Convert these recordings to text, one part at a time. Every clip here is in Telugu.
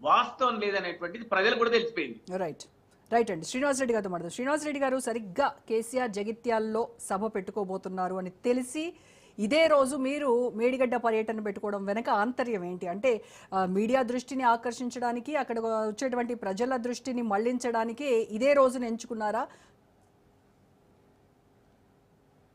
వాస్తవం లేదనేటువంటిది ప్రజలు కూడా తెలిసిపోయింది. రైట్ అండి. శ్రీనివాస్ రెడ్డి గారితో మాట్లాడు. శ్రీనివాస్ రెడ్డి గారు, సరిగ్గా కేసీఆర్ జగిత్యాల్లో సభ పెట్టుకోబోతున్నారు అని తెలిసి ఇదే రోజు మీరు మేడిగడ్డ పర్యటన పెట్టుకోవడం వెనక ఆంతర్యం ఏంటి? అంటే మీడియా దృష్టిని ఆకర్షించడానికి, అక్కడ వచ్చేటువంటి ప్రజల దృష్టిని మళ్లించడానికి ఇదే రోజును ఎంచుకున్నారా?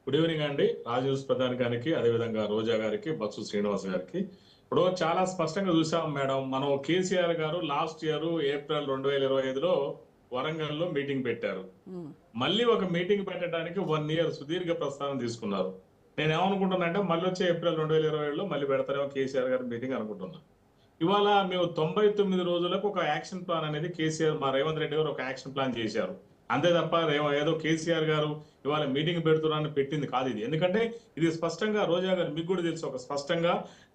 గుడ్ ఈవినింగ్ అండి. రాజు ప్రధాన్ గారికి, అదేవిధంగా రోజా గారికి, బత్సు శ్రీనివాస్ గారికి. ఇప్పుడు చాలా స్పష్టంగా చూసాం మేడం, మనం కేసీఆర్ గారు లాస్ట్ ఇయర్ ఏప్రిల్ 2025లో వరంగల్ లో మీటింగ్ పెట్టారు. మళ్ళీ ఒక మీటింగ్ పెట్టడానికి 1 year సుదీర్ఘ ప్రస్థానం తీసుకున్నారు. నేను ఏమనుకుంటున్నా అంటే మళ్ళీ వచ్చే ఏప్రిల్ 2027లో మళ్ళీ పెడతారేమో కేసీఆర్ గారి మీటింగ్ అనుకుంటున్నా. ఇవాళ మేము 99 రోజులకు ఒక యాక్షన్ ప్లాన్ అనేది కేసీఆర్, మా రేవంత్ రెడ్డి గారు ఒక యాక్షన్ ప్లాన్ చేశారు. అంతే తప్ప ఏదో కేసీఆర్ గారు ఇవాళ మీటింగ్ పెడుతున్నారని పెట్టింది కాదు ఇది. ఎందుకంటే ఇది స్పష్టంగా రోజా గారు మీకు కూడా తెలుసు, ఒక స్పష్టంగా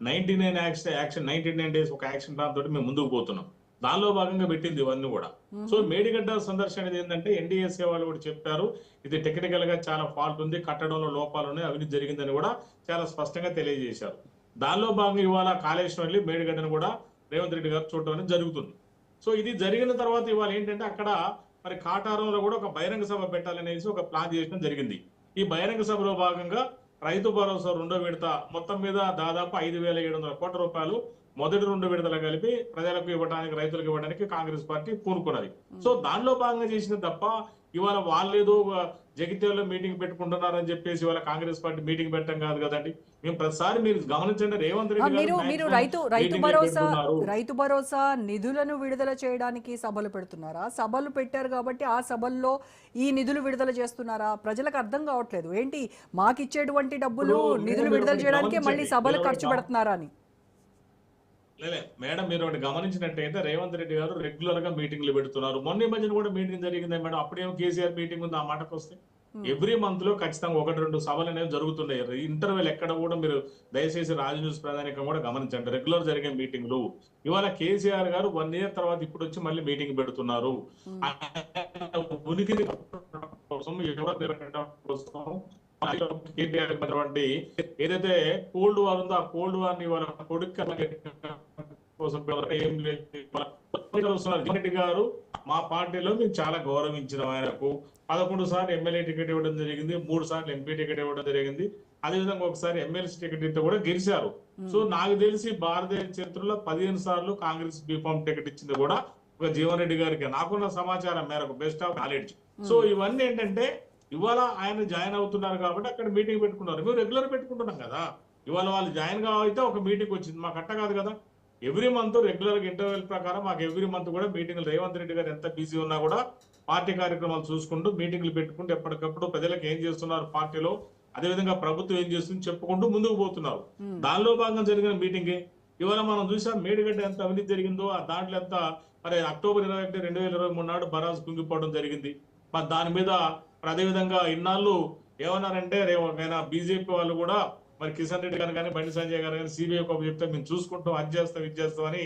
99 days ఒక యాక్షన్ ప్లాన్ తోటి మేము ముందుకు పోతున్నాం. దానిలో భాగంగా పెట్టింది ఇవన్నీ కూడా. సో మేడిగడ్డ సందర్శన అనేది ఏంటంటే ఎన్డీఎస్ఏ వాళ్ళు కూడా చెప్పారు, ఇది టెక్నికల్ గా చాలా ఫాల్ట్ ఉంది, కట్టడంలో లోపాలు ఉన్నాయి, అవినీతి జరిగిందని కూడా చాలా స్పష్టంగా తెలియజేశారు. దానిలో భాగంగా ఇవాళ కాళేశ్వరం వెళ్ళి మేడిగడ్డను కూడా రేవంత్ రెడ్డి గారు చూడటం అనేది జరుగుతుంది. సో ఇది జరిగిన తర్వాత ఇవాళ ఏంటంటే అక్కడ మరి కాటారంలో కూడా ఒక బహిరంగ సభ పెట్టాలనేసి ఒక ప్లాన్ చేయడం జరిగింది. ఈ బహిరంగ సభలో భాగంగా రైతు భరోసా 2వ విడత మొత్తం మీద దాదాపు 5,700 కోట్ల రూపాయలు మొదటి 2 విడతలు కలిపి ప్రజలకు ఇవ్వడానికి, రైతులకు ఇవ్వడానికి కాంగ్రెస్ పార్టీ పూనుకున్నది. సో దానిలో భాగంగా చేసింది తప్ప ఇవాళ వాళ్ళేదో జగిత్యాలలో మీటింగ్ పెట్టుకుంటున్నారని చెప్పేసి ఇవాళ కాంగ్రెస్ పార్టీ మీటింగ్ పెట్టడం కాదు కదండి. మేము ప్రతిసారి మీరు గమనించండి, రేవంత్ రెడ్డి మీరు రైతు భరోసా నిధులను విడుదల చేయడానికి సభలు పెడుతున్నారా? సభలు పెట్టారు కాబట్టి ఆ సభల్లో ఈ నిధులు విడుదల చేస్తున్నారా? ప్రజలకు అర్థం కావట్లేదు. ఏంటి మాకు ఇచ్చేటువంటి డబ్బులు నిధులు విడుదల చేయడానికి మళ్ళీ సభలు ఖర్చు పెడుతున్నారా అని. మేడం మీరు ఒకటి గమనించినట్టయితే రేవంత్ రెడ్డి గారు రెగ్యులర్ గా మీటింగ్లు పెడుతున్నారు. మొన్న మధ్యన కూడా మీటింగ్ జరిగింది మేడం, అప్పుడేమో కేసీఆర్ మీటింగ్ ఉంది. ఆ మాటకు వస్తే ఎవ్రీ మంత్ లో ఖచ్చితంగా 1-2 సభలు అనేవి జరుగుతున్నాయి. ఇంటర్వెల్ ఎక్కడ కూడా మీరు దయచేసి రాజు న్యూస్ ప్రధానికం కూడా గమనించండి, రెగ్యులర్ జరిగే మీటింగ్లు. ఇవాళ కేసీఆర్ గారు 1 year తర్వాత ఇప్పుడు వచ్చి మళ్ళీ మీటింగ్ పెడుతున్నారు. ఉనికిని కోసం ఏదైతే కోల్డ్ వార్ ఉందో ఆ కోల్డ్ వార్ ని వాళ్ళ కొడుకు కోసం రెడ్డి గారు మా పార్టీలో మేము చాలా గౌరవించిన ఆయనకు 11 సార్లు ఎమ్మెల్యే టికెట్ ఇవ్వడం జరిగింది, 3 సార్లు ఎంపీ టికెట్ ఇవ్వడం జరిగింది, అదేవిధంగా ఒకసారి ఎమ్మెల్సీ టికెట్ ఇస్తే కూడా గెలిచారు. సో నాకు తెలిసి భారతదేశ చరిత్రలో 15 సార్లు కాంగ్రెస్ బీఫామ్ టికెట్ ఇచ్చింది కూడా ఒక జీవన్ రెడ్డి గారికి, నాకున్న సమాచారం మేరకు, బెస్ట్ ఆఫ్ నాలెడ్జ్. సో ఇవన్నీ ఏంటంటే ఇవాళ ఆయన జాయిన్ అవుతున్నారు కాబట్టి అక్కడ మీటింగ్ పెట్టుకున్నారు. మేము రెగ్యులర్ పెట్టుకుంటున్నాం కదా. ఇవాళ వాళ్ళు జాయిన్ అయితే ఒక మీటింగ్ వచ్చింది, మాకు అట్ట కాదు కదా. ఎవ్రీ మంత్ రెగ్యులర్ గా ఇంటర్వెల్ ప్రకారం మాకు ఎవ్రీ మంత్ కూడా మీటింగ్లు, రేవంత్ రెడ్డి గారు ఎంత బిజీ ఉన్నా కూడా పార్టీ కార్యక్రమాలు చూసుకుంటూ మీటింగ్లు పెట్టుకుంటూ ఎప్పటికప్పుడు ప్రజలకు ఏం చేస్తున్నారు పార్టీలో, అదేవిధంగా ప్రభుత్వం ఏం చేస్తుంది చెప్పుకుంటూ ముందుకు పోతున్నారు. దానిలో భాగంగా జరిగిన మీటింగ్ ఇవాళ మనం చూసాం. మేడిగడ్డ ఎంత అవినీతి జరిగిందో దాంట్లో ఎంత మరి అక్టోబర్ 21, 2023 నాడు బరాజ్ కుంగిపోవడం జరిగింది. మరి దాని మీద అదేవిధంగా ఇన్నాళ్ళు ఏమన్నారంటే బీజేపీ వాళ్ళు కూడా మరి కిషన్ రెడ్డి గారు కానీ, బండి సంజయ్ గారు కానీ సిబిఐ ఒక చెప్తే మేము చూసుకుంటాం, అది చేస్తాం ఇది చేస్తాం అని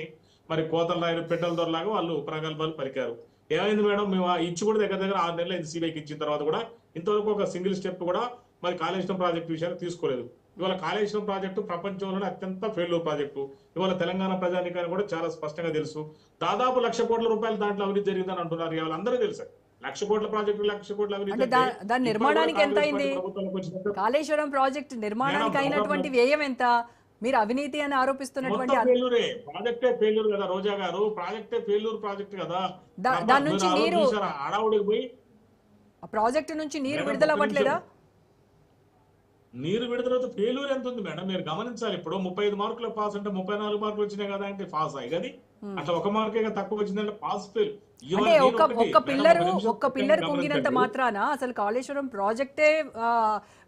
మరి కోతల రాయలు పెట్టెల దొరలాగా వాళ్ళు ప్రగల్భాలు పలికారు. ఏమైంది మేడం, మేము ఇచ్చి కూడా దగ్గర 6 నెలలు అయింది సిబిఐకి ఇచ్చిన తర్వాత కూడా ఇంతవరకు ఒక సింగిల్ స్టెప్ కూడా మరి కాళేశ్వరం ప్రాజెక్టు విషయాన్ని తీసుకోలేదు. ఇవాళ కాళేశ్వరం ప్రాజెక్టు ప్రపంచంలోనే అత్యంత ఫెయిల్యూర్ ప్రాజెక్టు. ఇవాళ తెలంగాణ ప్రజానికానికి కూడా చాలా స్పష్టంగా తెలుసు. దాదాపు 1,00,000 కోట్ల రూపాయలు దాంట్లో అవినీతి జరిగిందని అంటున్నారు. ఇవాళ అందరూ తెలుసు 1,00,000 కోట్ల ప్రాజెక్టు, 1,00,000 కోట్ల అవినీతి. దాని నిర్మాణానికి ఎంత అయింది? కాళేశ్వరం ప్రాజెక్టు నిర్మాణానికి అయినటువంటి వ్యయం ఎంత? మీరు అవినీతి అని ఆరోపిస్తున్నటువంటి ప్రాజెక్టే ఫెయిల్యూర్ కదా రోజా గారు, ప్రాజెక్టే ఫెయిల్యూర్ ప్రాజెక్ట్ కదా. దాని నుంచి నీరు అడవుడికి పోయి ప్రాజెక్టు నుంచి నీరు విడుదల అవ్వట్లేదా? నీరు విడుదల ఫెయిల్యూర్ ఎంత ఉంది మేడం మీరు గమనించాలి. ఇప్పుడు 35 మార్కులు పాస్ అంటే 34 మార్కులు వచ్చినాయి కదా అంటే పాస్ అయ్యి కదా. అట్లా 1 మార్కే తక్కువ వచ్చిందంటే పాస్ ఫెయిల్. ఒక్క పిల్లర్ కుంగినంత మాత్రాన అసలు కాళేశ్వరం ప్రాజెక్టే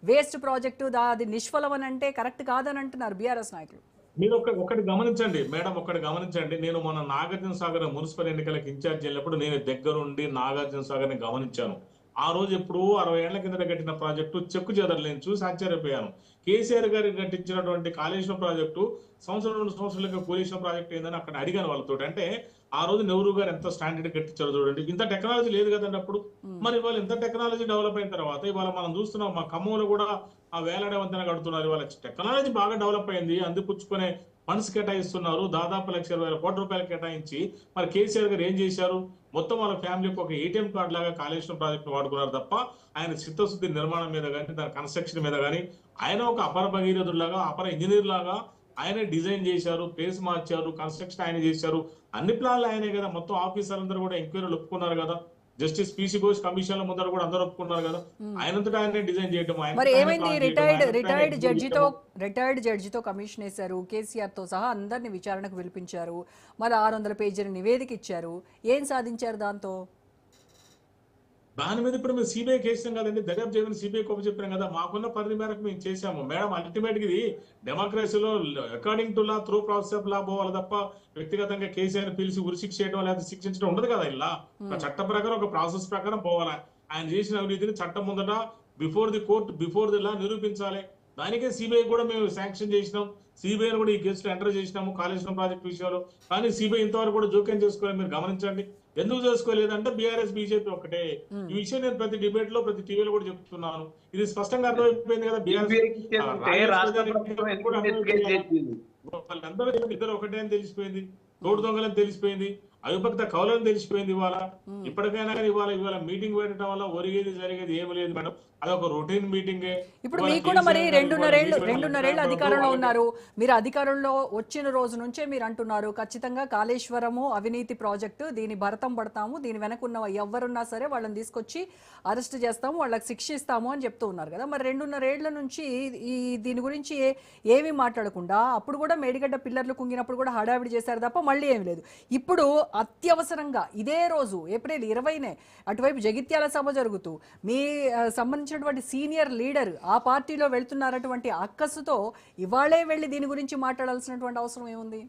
వేస్ట్ ప్రాజెక్టు, అది నిష్ఫలం అని అంటే కరెక్ట్ కాదని అంటున్నారు బీఆర్ఎస్ నాయకులు. మీరు ఒకటి గమనించండి మేడం, ఒకటి గమనించండి. నేను మొన్న నాగార్జున సాగర్ మున్సిపల్ ఎన్నికలకు ఇన్ఛార్జ్ వెళ్ళినప్పుడు నేను దగ్గరుండి నాగార్జున సాగర్ ని గమనించాను. ఆ రోజు ఎప్పుడు 60 ఏళ్ల కిందట కట్టిన ప్రాజెక్టు చెక్కు చెదరలేని చూసి ఆశ్చర్యపోయాను. కేసీఆర్ గారు కట్టించినటువంటి కాళేశ్వరం ప్రాజెక్టు సంవత్సరం 2 సంవత్సరాలుగా కూలేశ్వరం ప్రాజెక్టు ఏందని అక్కడ అడిగాను వాళ్ళతో. అంటే ఆ రోజు నెహ్రూ గారు ఎంత స్టాండర్డ్ కట్టించారో చూడండి. ఇంత టెక్నాలజీ లేదు కదండి అప్పుడు. మరి ఇవాళ ఇంత టెక్నాలజీ డెవలప్ అయిన తర్వాత ఇవాళ మనం చూస్తున్నాం మా ఖమ్మంలో కూడా ఆ వేలాడే వంతెన కడుతున్నారు. ఇవాళ టెక్నాలజీ బాగా డెవలప్ అయింది, అందిపుచ్చుకునే ఫండ్స్ కేటాయిస్తున్నారు. దాదాపు 1,20,000 కోట్ల రూపాయలు కేటాయించి మరి కేసీఆర్ గారు ఏం చేశారు? మొత్తం వాళ్ళ ఫ్యామిలీకి ఒక ఏటీఎం కార్డు లాగా కాళేశ్వరం ప్రాజెక్టు వాడుకున్నారు తప్ప ఆయన చిత్తశుద్ధి నిర్మాణం మీద కానీ దాని కన్స్ట్రక్షన్ మీద కానీ ఆయన ఒక అపర భగీరథులాగా అపర ఇంజనీర్ లాగా ఆయనే డిజైన్ చేశారు, ప్లేస్ మార్చారు, కన్స్ట్రక్షన్ ఆయన చేశారు, అన్ని ప్లాన్లు ఆయనే కదా. మొత్తం ఆఫీసర్లందరూ కూడా ఎంక్వైరీలు ఒప్పుకున్నారు కదా. జస్టిస్ పీసీ ఘోష్ కమిషన్ల ముందర కూడా అందరూ ఒప్పుకున్నారు కదా. ఆయనంతటా ఆయనే డిజైన్ చేయడం. మరి ఏమైంది? రిటైర్డ్ జడ్జితో కమిషన్ వేశారు, కేసీఆర్ తో సహా అందరిని విచారణకు పిలిపించారు, మరి 600 పేజీల నివేదిక ఇచ్చారు. ఏం సాధించారు దాంతో? దాని మీద ఇప్పుడు మేము సిబిఐ కేసాం కదండి, దర్యాప్తు చేయమని సిబిఐ కోపం చెప్పాం కదా. మాకున్న పరిధి మేరకు మేము చేశాము మేడం. అల్టిమేట్ ఇది డెమోక్రసీలో according to law through process of law పోవాలి తప్ప వ్యక్తిగతంగా కేసీఆర్ పిలిచి ఉరిశిక్ష చేయడం లేదా శిక్షించడం ఉండదు కదా. ఇలా ఒక చట్ట ప్రకారం ఒక ప్రాసెస్ ప్రకారం పోవాలి. ఆయన చేసిన అవినీతిని చట్టం ముందట before the court before the law నిరూపించాలి. దానికే సిబిఐ కూడా మేము శాంక్షన్ చేసినాం. సిబిఐని కూడా ఈ కేసులో ఎంటర్ చేసినాము కాళేశ్వరం ప్రాజెక్టు విషయంలో. కానీ సిబిఐ ఇంతవరకు కూడా జోక్యం చేసుకోవాలి. మీరు గమనించండి. ఎందుకు చేసుకోలేదంటే బీఆర్ఎస్ బీజేపీ ఒకటే. ఈ విషయం నేను ప్రతి డిబేట్ లో ప్రతి టీవీలో కూడా చెప్తున్నాను. ఇది స్పష్టంగా అర్థమైపోయింది కదా. వాళ్ళందరూ ఇద్దరు ఒకటే అని తెలిసిపోయింది, తోడు దొంగలని తెలిసిపోయింది, అవిభక్త కౌలని తెలిసిపోయింది. ఇవాళ ఇప్పటికైనా కానీ ఇవాళ మీటింగ్ పెట్టడం వల్ల ఒరిగేది జరిగేది ఏమి లేదు మేడం. అదొక రొటీన్ మీటింగ్. ఇప్పుడు మీకు కూడా మరి 2.5 అధికారంలో ఉన్నారు. మీరు అధికారంలో వచ్చిన రోజు నుంచే మీరు అంటున్నారు ఖచ్చితంగా కాళేశ్వరము అవినీతి ప్రాజెక్టు, దీని భరతం పడతాము, దీని వెనకున్న ఎవరున్నా సరే వాళ్ళని తీసుకొచ్చి అరెస్ట్ చేస్తాము, వాళ్ళకి శిక్ష ఇస్తాము అని చెప్తూ ఉన్నారు కదా. మరి 2.5 నుంచి దీని గురించి ఏమీ మాట్లాడకుండా అప్పుడు కూడా మేడిగడ్డ పిల్లర్లు కుంగినప్పుడు కూడా హడావిడి చేశారు తప్ప మళ్ళీ ఏమి లేదు. ఇప్పుడు అత్యవసరంగా ఇదే రోజు ఏప్రిల్ 20నే అటువైపు జగిత్యాల సభ జరుగుతూ మీ సంబంధించినటువంటి సీనియర్ లీడర్ ఆ పార్టీలో వెళ్తున్నటువంటి అక్కసుతో ఇవాళే వెళ్ళి దీని గురించి మాట్లాడాల్సినటువంటి అవసరం ఏముంది?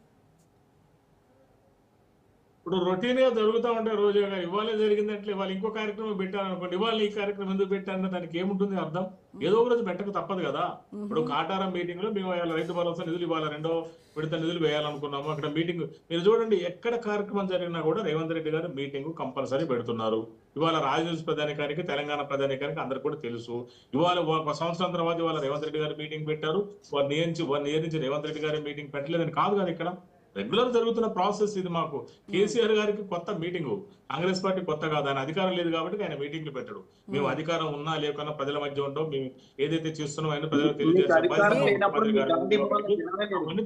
ఇప్పుడు రొటీన్ గా జరుగుతూ ఉంటాయి. రోజుగా ఇవాళ జరిగిందంటే ఇవాళ ఇంకో కార్యక్రమం పెట్టారనుకోండి, ఇవాళ ఈ కార్యక్రమం ఎందుకు పెట్టారన్న దానికి ఏముంటుంది అర్థం? ఏదో ఒక రోజు పెట్టక తప్పదు కదా. ఇప్పుడు కాటారం మీటింగ్ లో మేము రైతు భరోసా నిధులు ఇవాళ 2వ విడత నిధులు వేయాలనుకున్నాము. అక్కడ మీటింగ్ మీరు చూడండి, ఎక్కడ కార్యక్రమం జరిగినా కూడా రేవంత్ రెడ్డి గారు మీటింగ్ కంపల్సరీ పెడుతున్నారు. ఇవాళ రాజధాని ప్రధానికానికి తెలంగాణ ప్రధానికానికి అందరికి కూడా తెలుసు. ఇవాళ 1 సంవత్సరం తర్వాత ఇవాళ రేవంత్ రెడ్డి గారు మీటింగ్ పెట్టారు. 1 ఇయర్ నుంచి రేవంత్ రెడ్డి గారి మీటింగ్ పెట్టలేదని కాదు కదా. ఇక్కడ రెగ్యులర్ జరుగుతున్న ప్రాసెస్ ఇది. మాకు కేసీఆర్ గారికి కొత్త మీటింగ్, కాంగ్రెస్ పార్టీ కొత్త కాదు. ఆయన అధికారం లేదు కాబట్టి ఆయన మీటింగ్లు పెట్టడు. మేము అధికారం ఉన్నా లేకున్నా ప్రజల మధ్య ఉంటాం. మేము ఏదైతే చేస్తున్నాం ఆయన ప్రజలకు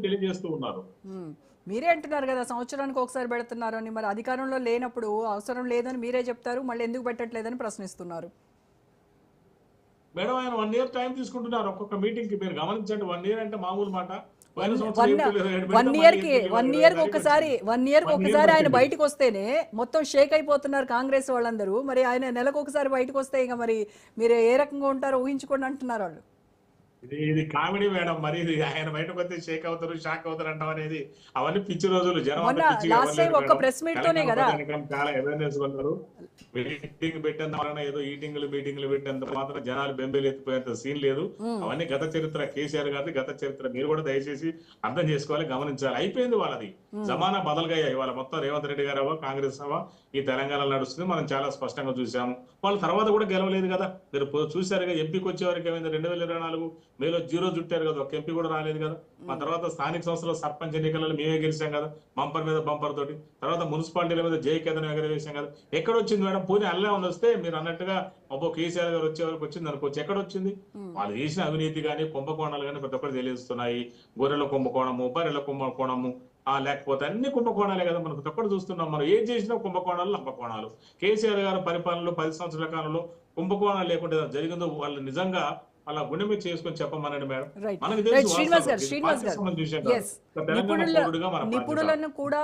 తెలియజేస్తూ ఉన్నారు. మీరే అంటున్నారు కదా సంవత్సరానికి ఒకసారి పెడుతున్నారు అని. మరి అధికారంలో లేనప్పుడు అవసరం లేదని మీరే చెప్తారు, మళ్ళీ ఎందుకు పెట్టట్లేదని ప్రశ్నిస్తున్నారు. మేడం ఆయన 1 ఇయర్ టైం తీసుకుంటున్నారు ఒక్కొక్క మీటింగ్ కి. మీరు గమనించండి, 1 ఇయర్ అంటే మామూలు మాట. 1 ఇయర్ ఒకసారి ఆయన బయటకు వస్తేనే మొత్తం షేక్ అయిపోతున్నారు కాంగ్రెస్ వాళ్ళందరూ. మరి ఆయన నెలకు ఒకసారి బయటకు వస్తే ఇక మరి మీరు ఏ రకంగా ఉంటారో ఊహించుకోండి అంటున్నారు వాళ్ళు. ఇది కామెడీ మేడం. మరి ఇది ఆయన బయటకు వస్తే షేక్ అవుతారు, షాక్ అవుతారు అంటాం అనేది అవన్నీ పిచ్చి రోజులు. జనం చాలా అవేర్నెస్ ఉన్నారు. మీటింగ్ పెట్టేంత వలన ఏదో మీటింగ్లు పెట్టేంత మాత్రం జనాలు బెంబేలు ఎత్తిపోయేంత సీన్ లేదు. అవన్నీ గత చరిత్ర. కేసీఆర్ గారి గత చరిత్ర. మీరు కూడా దయచేసి అర్థం చేసుకోవాలి, గమనించాలి. అయిపోయింది వాళ్ళది. జమానా బదలుగా ఇవాళ మొత్తం రేవంత్ రెడ్డి గారు కాంగ్రెస్ సభ ఈ తెలంగాణలో నడుస్తుంది. మనం చాలా స్పష్టంగా చూసాము. వాళ్ళ తర్వాత కూడా గెలవలేదు కదా. మీరు చూసారుగా ఎంపీకి వచ్చే వరకు ఏమైంది? 2024 మేలో 0 చుట్టారు కదా. ఒక ఎంపీ కూడా రాలేదు కదా. ఆ తర్వాత స్థానిక సంస్థల సర్పంచ్ ఎన్నికలలో మేమే గెలిచాం కదా, బంపర్ మీద బంపర్ తోటి. తర్వాత మున్సిపాలిటీల మీద జయకేతనం ఎగరవేశాం కదా. ఎక్కడ వచ్చింది మేడం? పోనీ అల్లే వస్తే మీరు అన్నట్టుగా అబ్బో కేసీఆర్ గారు వచ్చే వరకు వచ్చింది అనుకోవచ్చు. ఎక్కడ వచ్చింది? వాళ్ళు చేసిన అవినీతి కానీ కుంభకోణాలు కానీ ప్రతి ఒక్కరు తెలియజేస్తున్నాయి. గొర్రెల కుంభకోణము, బర్రెల కుంభకోణము, లేకపోతే అన్ని కుంభకోణాలే కదా మనం ప్రతి ఒక్కరు చూస్తున్నాం. మనం ఏం చేసినా కుంభకోణాలు, లంపకోణాలు. కేసీఆర్ గారు పరిపాలనలో 10 సంవత్సరాల కాలంలో కుంభకోణాలు లేకుండా జరిగిందో వాళ్ళు నిజంగా అలా గుండె మీద చేసుకొని చెప్పమనండి మేడం. మనకి తెలుసు నిపుణులను కూడా